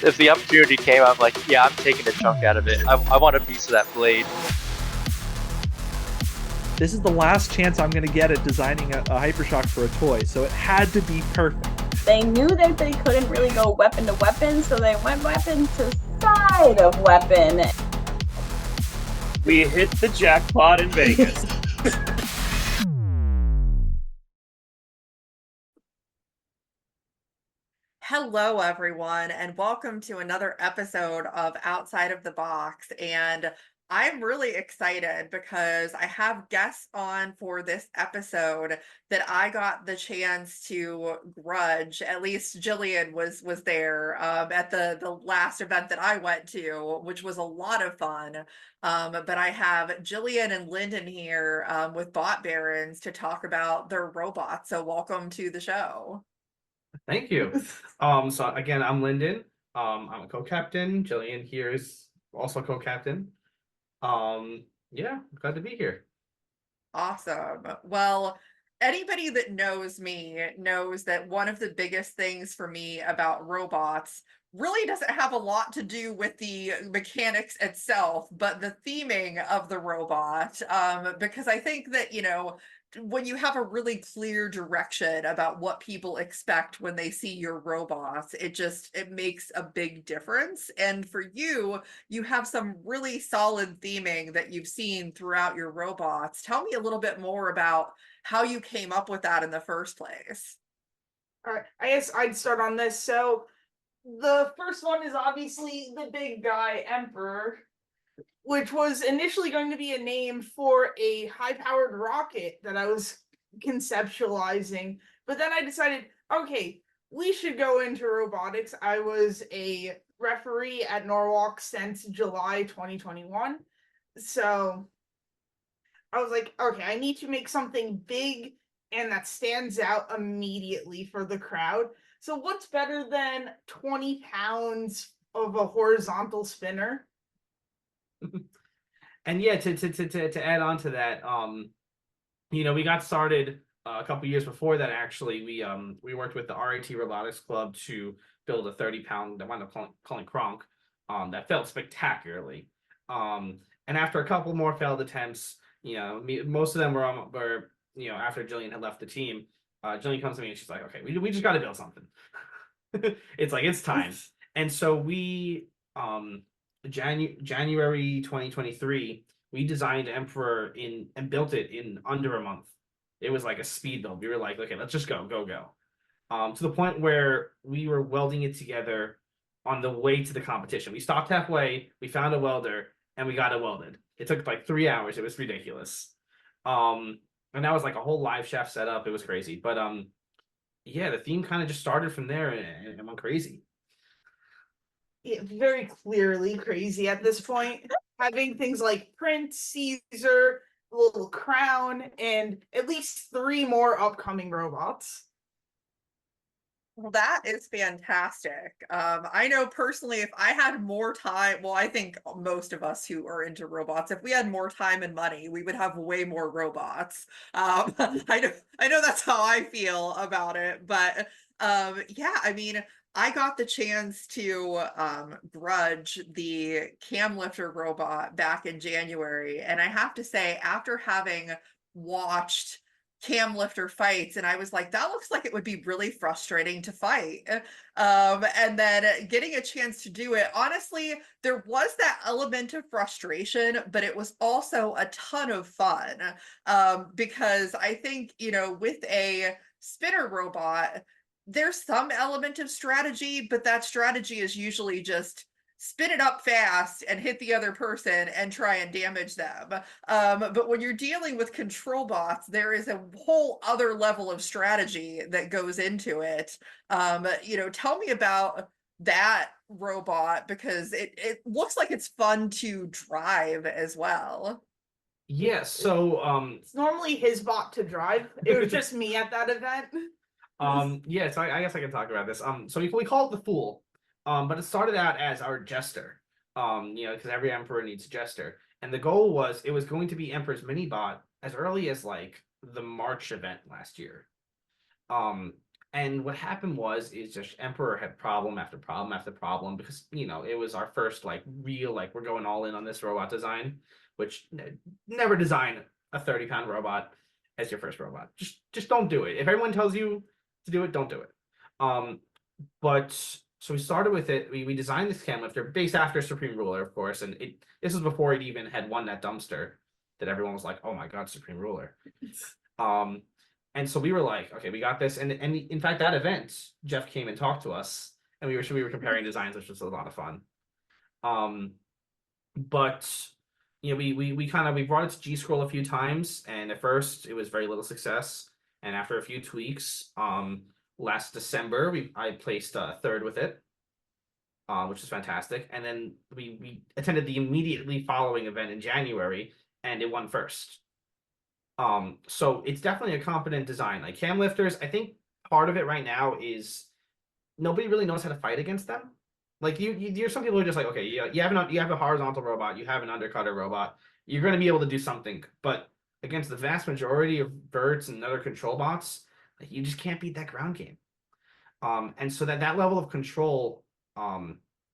if the opportunity came, I'm like, yeah, I'm taking a chunk out of it. I want a piece of that blade. This is the last chance I'm going to get at designing a Hypershock for a toy, so it had to be perfect. They knew that they couldn't really go weapon to weapon, so they went weapon to side of weapon. We hit the jackpot in Vegas. Hello, everyone, and welcome to another episode of Outside of the Box. And I'm really excited because I have guests on for this episode that I got the chance to grudge. At least Gillian was there at the last event that I went to, which was a lot of fun. But I have Gillian and Linden here with Bot Barons to talk about their robots. So welcome to the show. Thank you. So again, I'm Linden. I'm a co-captain. Gillian here is also co-captain. Yeah, glad to be here. Awesome. Well, anybody that knows me knows that one of the biggest things for me about robots really doesn't have a lot to do with the mechanics itself, but the theming of the robot. Because I think that, when you have a really clear direction about what people expect when they see your robots, it makes a big difference. And for you have some really solid theming that you've seen throughout your robots. Tell me a little bit more about how you came up with that in the first place. All right, I guess I'd start on this. So the first one is obviously the big guy, Emperor, which was initially going to be a name for a high-powered rocket that I was conceptualizing. But then I decided, okay, we should go into robotics. I was a referee at Norwalk since July 2021. So I was like, okay, I need to make something big and that stands out immediately for the crowd. So what's better than 20 pounds of a horizontal spinner? And yeah, to add on to that, we got started a couple years before that. Actually, we worked with the RIT Robotics Club to build a 30-pound that wound up calling Kronk. That failed spectacularly. And after a couple more failed attempts, most of them were after Gillian had left the team. Gillian comes to me and she's like, "Okay, we just got to build something." It's time. And so we January 2023, we designed Emperor and built it in under a month. It was like a speed build. We were like, okay, let's just go. To the point where we were welding it together on the way to the competition. We stopped halfway, we found a welder, and we got it welded. It took like 3 hours. It was ridiculous. And that was like a whole live shaft setup. It was crazy. But yeah, the theme kind of just started from there and went crazy. Yeah, very clearly crazy at this point. Having things like Prince, Caesar, Little Crown, and at least 3 more upcoming robots. Well, that is fantastic. I know personally, if I had more time, well, I think most of us who are into robots, if we had more time and money, we would have way more robots. I know that's how I feel about it, but yeah, I mean, I got the chance to grudge the cam lifter robot back in January, and I have to say, after having watched cam lifter fights, and I was like, that looks like it would be really frustrating to fight. And then getting a chance to do it, honestly, there was that element of frustration, but it was also a ton of fun. Because I think, with a spinner robot, there's some element of strategy, but that strategy is usually just spin it up fast and hit the other person and try and damage them. But when you're dealing with control bots, there is a whole other level of strategy that goes into it. Tell me about that robot, because it looks like it's fun to drive as well. Yeah, so It's normally his bot to drive. It was just me at that event. yeah, so I guess I can talk about this. So we call it the Fool. But it started out as our jester. Because every emperor needs a jester. And the goal was it was going to be Emperor's mini bot as early as like the March event last year. And what happened is just Emperor had problem after problem after problem because, you know, it was our first like real, like we're going all in on this robot design, which never design a 30-pound robot as your first robot. Just don't do it. If everyone tells you to do it, don't do it. But so we started with it. We designed this cam lifter based after Supreme Ruler, of course, and this was before it even had won that dumpster that everyone was like, oh my god, Supreme Ruler. And so we were like, okay, we got this. And in fact, that event, Jeff came and talked to us, and we were comparing designs, which was a lot of fun. But you know, we brought it to G Scroll a few times, and at first it was very little success. And after a few tweaks, last December I placed third with it, which is fantastic. And then we attended the immediately following event in January, and it won first. So it's definitely a competent design. Like cam lifters, I think part of it right now is nobody really knows how to fight against them. Like you're some people are just like, okay, you have a horizontal robot, you have an undercutter robot, you're going to be able to do something, but against the vast majority of verts and other control bots, like you just can't beat that ground game. And so that level of control,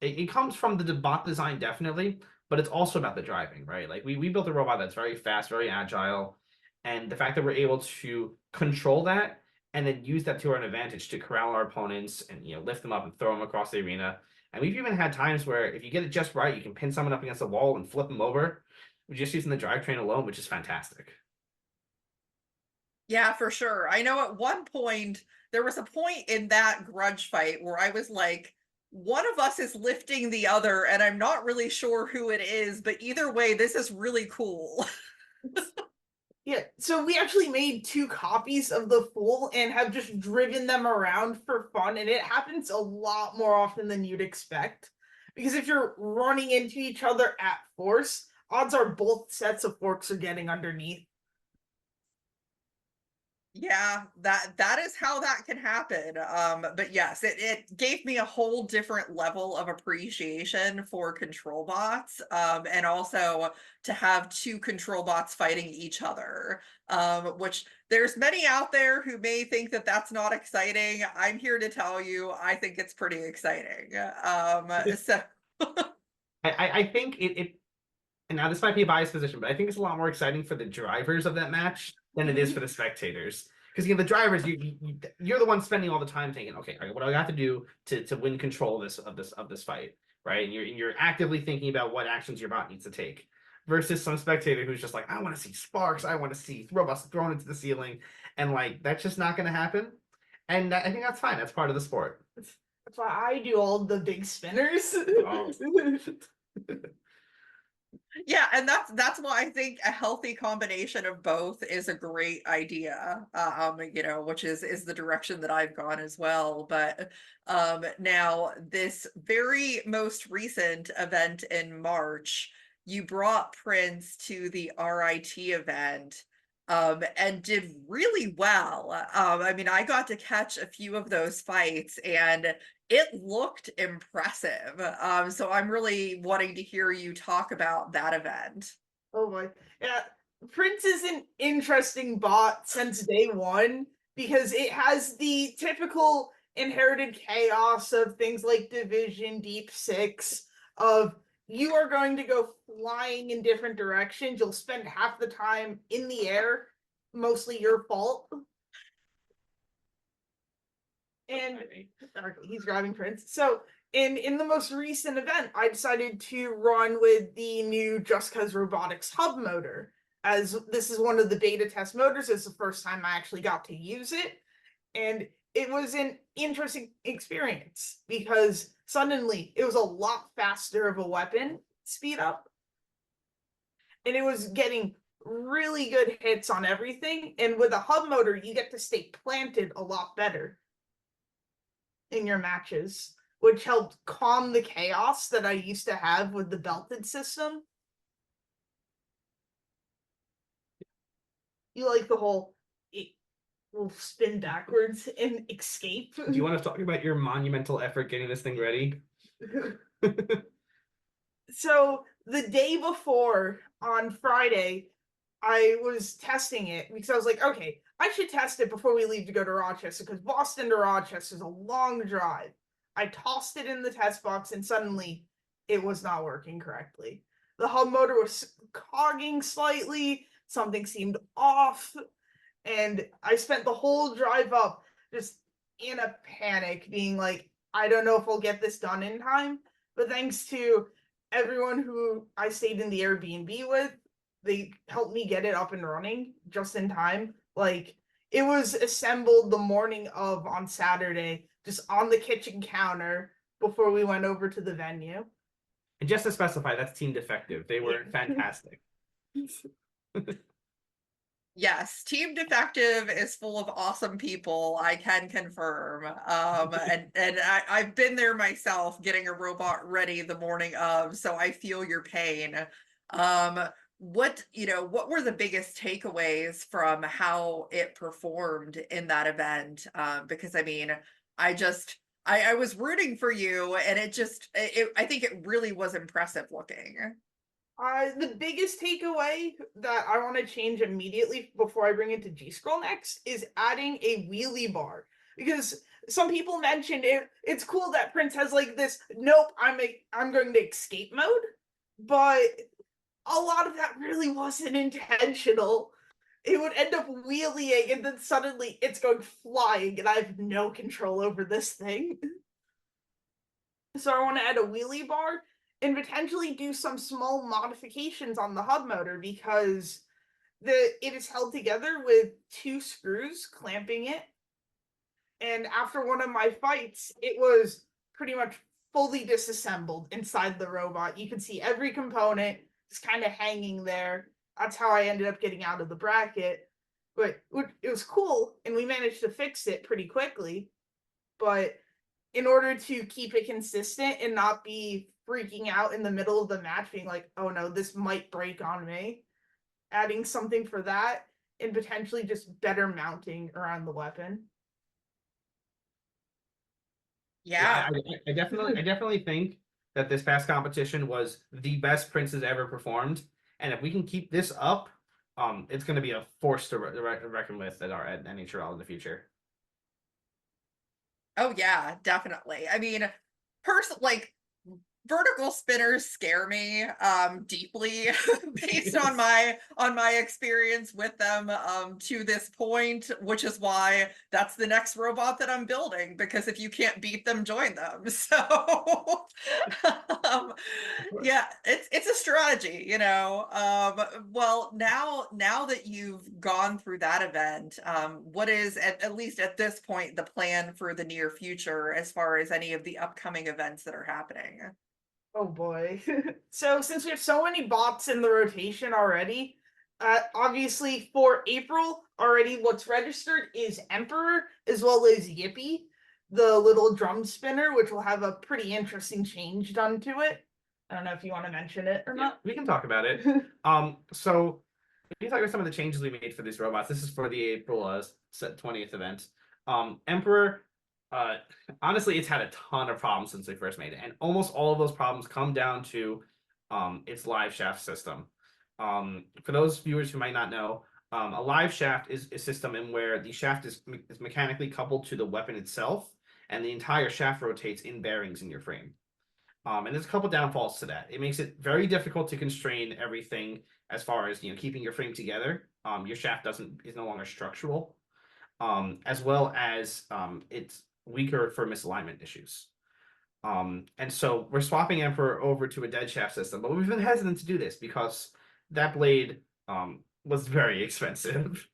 it comes from the bot design definitely, but it's also about the driving, right? Like we built a robot that's very fast, very agile. And the fact that we're able to control that and then use that to our advantage to corral our opponents and, you know, lift them up and throw them across the arena. And we've even had times where if you get it just right, you can pin someone up against the wall and flip them over. We're just using the drivetrain alone, which is fantastic. Yeah, for sure. I know at one point, there was a point in that grudge fight where I was like, one of us is lifting the other, and I'm not really sure who it is, but either way, this is really cool. Yeah, so we actually made 2 copies of the Fool and have just driven them around for fun, and it happens a lot more often than you'd expect. Because if you're running into each other at force, odds are both sets of forks are getting underneath. Yeah, that is how that can happen. But yes, it gave me a whole different level of appreciation for control bots, and also to have 2 control bots fighting each other, which there's many out there who may think that that's not exciting. I'm here to tell you, I think it's pretty exciting. So I think and now this might be a biased position, but I think it's a lot more exciting for the drivers of that match than it is for the spectators. Because, you know, the drivers, you're the one spending all the time thinking, okay, all right, what do I have to do to win control of this fight, right? And you're actively thinking about what actions your bot needs to take. Versus some spectator who's just like, I want to see sparks, I want to see robots thrown into the ceiling, and like that's just not going to happen. And I think that's fine. That's part of the sport. That's why I do all the big spinners. Oh. yeah, and that's why I think a healthy combination of both is a great idea. You know, which is the direction that I've gone as well. But now this very most recent event in March, you brought Prince to the RIT event, and did really well. I mean, I got to catch a few of those fights, and it looked impressive. So I'm really wanting to hear you talk about that event. Oh my, yeah. Prince is an interesting bot since day one because it has the typical inherited chaos of things like Division, Deep Six, of you are going to go flying in different directions. You'll spend half the time in the air, mostly your fault. And he's grabbing Prince. So in the most recent event, I decided to run with the new Just Cause Robotics hub motor, as this is one of the beta test motors. It's the first time I actually got to use it. And it was an interesting experience because suddenly it was a lot faster of a weapon speed up. And it was getting really good hits on everything. And with a hub motor, you get to stay planted a lot better in your matches, which helped calm the chaos that I used to have with the belted system. You like the whole it will spin backwards and escape. Do you want to talk about your monumental effort getting this thing ready? So the day before on Friday, I was testing it because I was like, okay, I should test it before we leave to go to Rochester, because Boston to Rochester is a long drive. I tossed it in the test box and suddenly it was not working correctly. The hub motor was cogging slightly, something seemed off, and I spent the whole drive up just in a panic, being like, I don't know if I'll get this done in time. But thanks to everyone who I stayed in the Airbnb with, they helped me get it up and running just in time. Like, it was assembled the morning of on Saturday, just on the kitchen counter before we went over to the venue. And just to specify, that's Team Defective. They were fantastic. Yes, Team Defective is full of awesome people, I can confirm. And I've been there myself, getting a robot ready the morning of, so I feel your pain. What were the biggest takeaways from how it performed in that event? Because I mean, I was rooting for you, and I think it really was impressive looking. The biggest takeaway that I want to change immediately before I bring it to G-Scroll next is adding a wheelie bar. Because some people mentioned it's cool that Prince has like this, nope, I'm going to escape mode, but a lot of that really wasn't intentional. It would end up wheeling and then suddenly it's going flying and I have no control over this thing. So I want to add a wheelie bar and potentially do some small modifications on the hub motor, because it is held together with 2 screws clamping it. And after one of my fights, it was pretty much fully disassembled inside the robot. You can see every component just kind of hanging there. That's how I ended up getting out of the bracket. But it was cool, and we managed to fix it pretty quickly. But in order to keep it consistent and not be freaking out in the middle of the match, being like, oh no, this might break on me, adding something for that, and potentially just better mounting around the weapon. Yeah. I definitely think that this past competition was the best Prince has ever performed, and if we can keep this up, it's going to be a force to reckon with at NHRL in the future. Oh yeah, definitely. I mean, vertical spinners scare me deeply based on my experience with them to this point, which is why that's the next robot that I'm building, because if you can't beat them, join them. So yeah, it's a strategy, you know. Well, now that you've gone through that event, what is at least at this point the plan for the near future as far as any of the upcoming events that are happening? Oh boy. So since we have so many bots in the rotation already, obviously for April already what's registered is Emperor as well as Yippee, the little drum spinner, which will have a pretty interesting change done to it. I don't know if you want to mention it or not. We can talk about it. So we can talk about some of the changes we made for these robots. This is for the April 20th event. Emperor, honestly, it's had a ton of problems since we first made it, and almost all of those problems come down to its live shaft system. For those viewers who might not know, a live shaft is a system in where the shaft is mechanically coupled to the weapon itself, and the entire shaft rotates in bearings in your frame. And there's a couple downfalls to that. It makes it very difficult to constrain everything as far as keeping your frame together. Your shaft is no longer structural, as well as it's weaker for misalignment issues. And so we're swapping Emperor over to a dead shaft system, but we've been hesitant to do this because that blade was very expensive.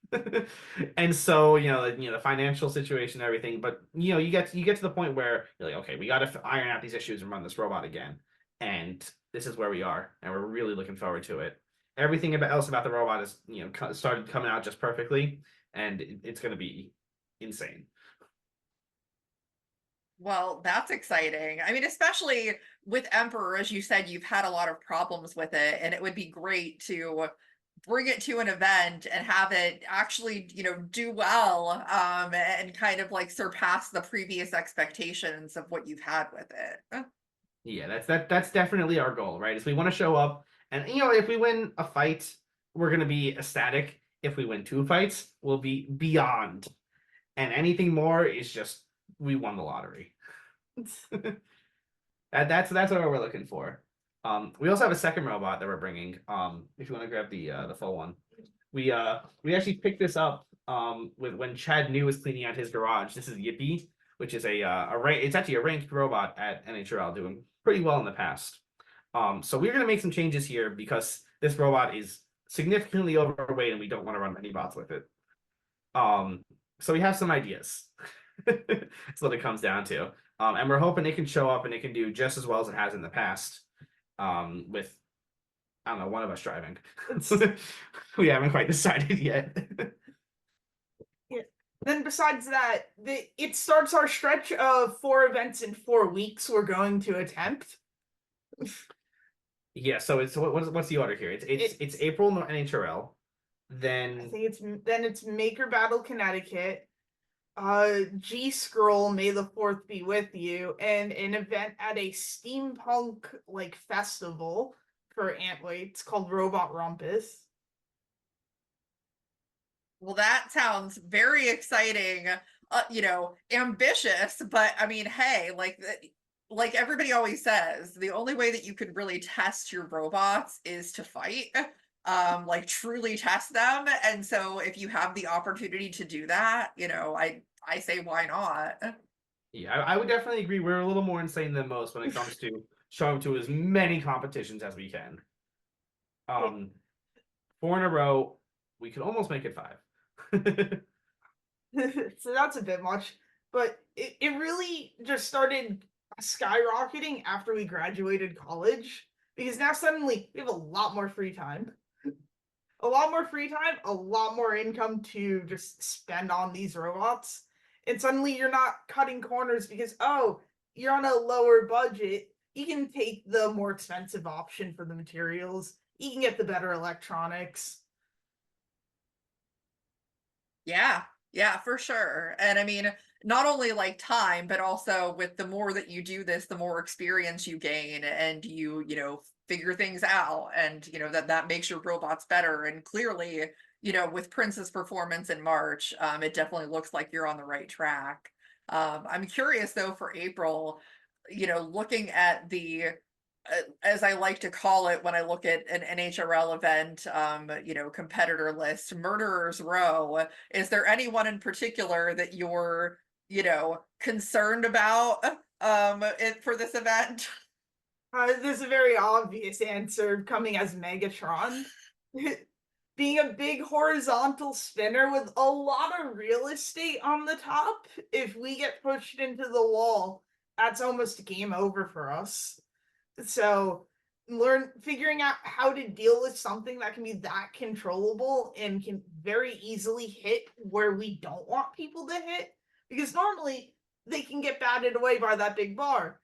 And so the financial situation and everything, but you get to the point where you're like, okay, we got to iron out these issues and run this robot again, and this is where we are, and we're really looking forward to it. Everything else about the robot is started coming out just perfectly, and it's going to be insane. Well, that's exciting. I mean, especially with Emperor, as you said, you've had a lot of problems with it, and it would be great to bring it to an event and have it actually, do well, and kind of like surpass the previous expectations of what you've had with it. Yeah, that's definitely our goal, right? Is we want to show up, and if we win a fight, we're gonna be ecstatic. if we win 2 fights, will be beyond. And anything more is just we won the lottery. That's what we're looking for. We also have a second robot that we're bringing. If you want to grab the full one, we actually picked this up with when Chad New was cleaning out his garage. This is Yippee, which is it's actually a ranked robot at NHRL, doing pretty well in the past. So we're gonna make some changes here because this robot is significantly overweight and we don't want to run many bots with it. So we have some ideas. That's what it comes down to. And we're hoping it can show up and it can do just as well as it has in the past. With, I don't know, one of us driving. We haven't quite decided yet. Then besides that, it starts our stretch of 4 events in 4 weeks we're going to attempt. Yeah, so it's what's the order here? It's April NHRL. I Then think it's Maker Battle Connecticut, G Scroll May the 4th be with you, and an event at a steampunk like festival for Antway. It's called Robot Rumpus. Well, that sounds very exciting, ambitious, but I mean, hey, like everybody always says, the only way that you could really test your robots is to fight, like truly test them. And so if you have the opportunity to do that, I say, why not? yeah, I would definitely agree. We're a little more insane than most when it comes to showing to as many competitions as we can. 4 in a row, we could almost make it 5. So that's a bit much, but it really just started skyrocketing after we graduated college, because now suddenly we have a lot more free time. A lot more income to just spend on these robots. And suddenly you're not cutting corners because, oh, you're on a lower budget. You can take the more expensive option for the materials. You can get the better electronics. Yeah, for sure. And I mean, not only like time, but also with the more that you do this, the more experience you gain, and you figure things out, and that makes your robots better. And clearly, with Prince's performance in March, it definitely looks like you're on the right track. I'm curious though for April, looking at the as I like to call it when I look at an NHRL event, competitor list, Murderer's Row. Is there anyone in particular that you're, concerned about for this event? There's a very obvious answer coming as Megatron. Being a big horizontal spinner with a lot of real estate on the top, if we get pushed into the wall, that's almost game over for us. So figuring out how to deal with something that can be that controllable and can very easily hit where we don't want people to hit, because normally they can get batted away by that big bar.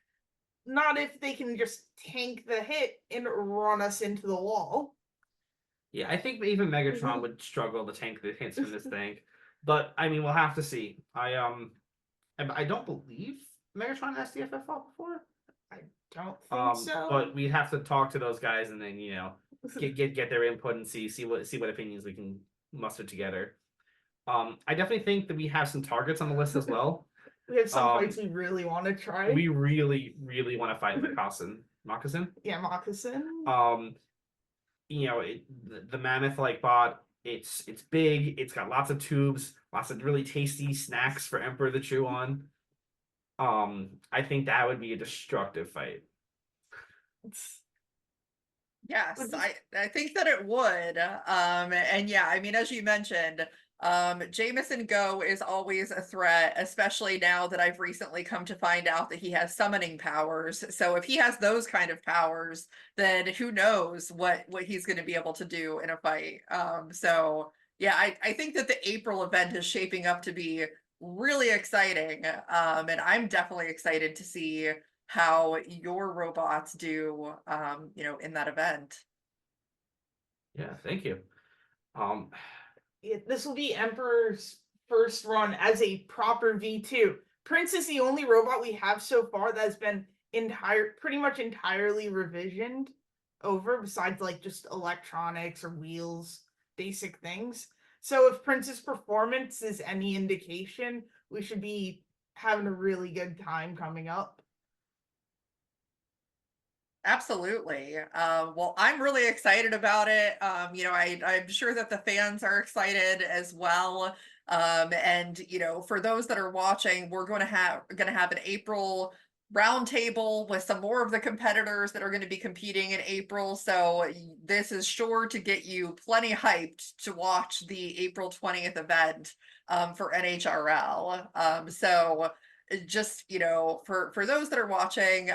Not if they can just tank the hit and run us into the wall. Yeah, I think even Megatron would struggle to tank the hits from this thing. But I mean, we'll have to see. I don't believe Megatron has DFF fought before. Don't think so. But we'd have to talk to those guys and then get their input and see what opinions we can muster together. I definitely think that we have some targets on the list as well. We have some fights we really want to try. We really want to fight Moccasin. Yeah, Moccasin. The mammoth-like bot. It's big. It's got lots of tubes, lots of really tasty snacks for Emperor to chew on. I think that would be a destructive fight. Yes, I think that it would. And yeah, I mean, as you mentioned, Jameson Go is always a threat, especially now that I've recently come to find out that he has summoning powers. So if he has those kind of powers, then who knows what he's going to be able to do in a fight. So yeah, I think that the April event is shaping up to be really exciting. And I'm definitely excited to see how your robots do, in that event. Yeah, thank you. This will be Emperor's first run as a proper V2. Prince is the only robot we have so far that has been pretty much entirely revisioned over, besides like just electronics or wheels, basic things. So if Prince's performance is any indication, we should be having a really good time coming up. Absolutely. Well, I'm really excited about it. I'm sure that the fans are excited as well. And for those that are watching, we're going to have an April roundtable with some more of the competitors that are going to be competing in April. So this is sure to get you plenty hyped to watch the April 20th event for NHRL. So just for those that are watching,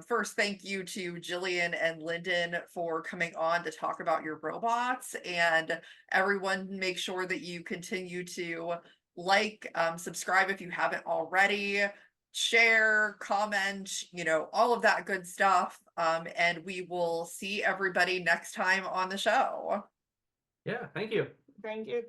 first thank you to Gillian and Linden for coming on to talk about your robots, and everyone make sure that you continue to like, subscribe if you haven't already, share, comment, all of that good stuff, and we will see everybody next time on the show. Yeah, thank you. Thank you.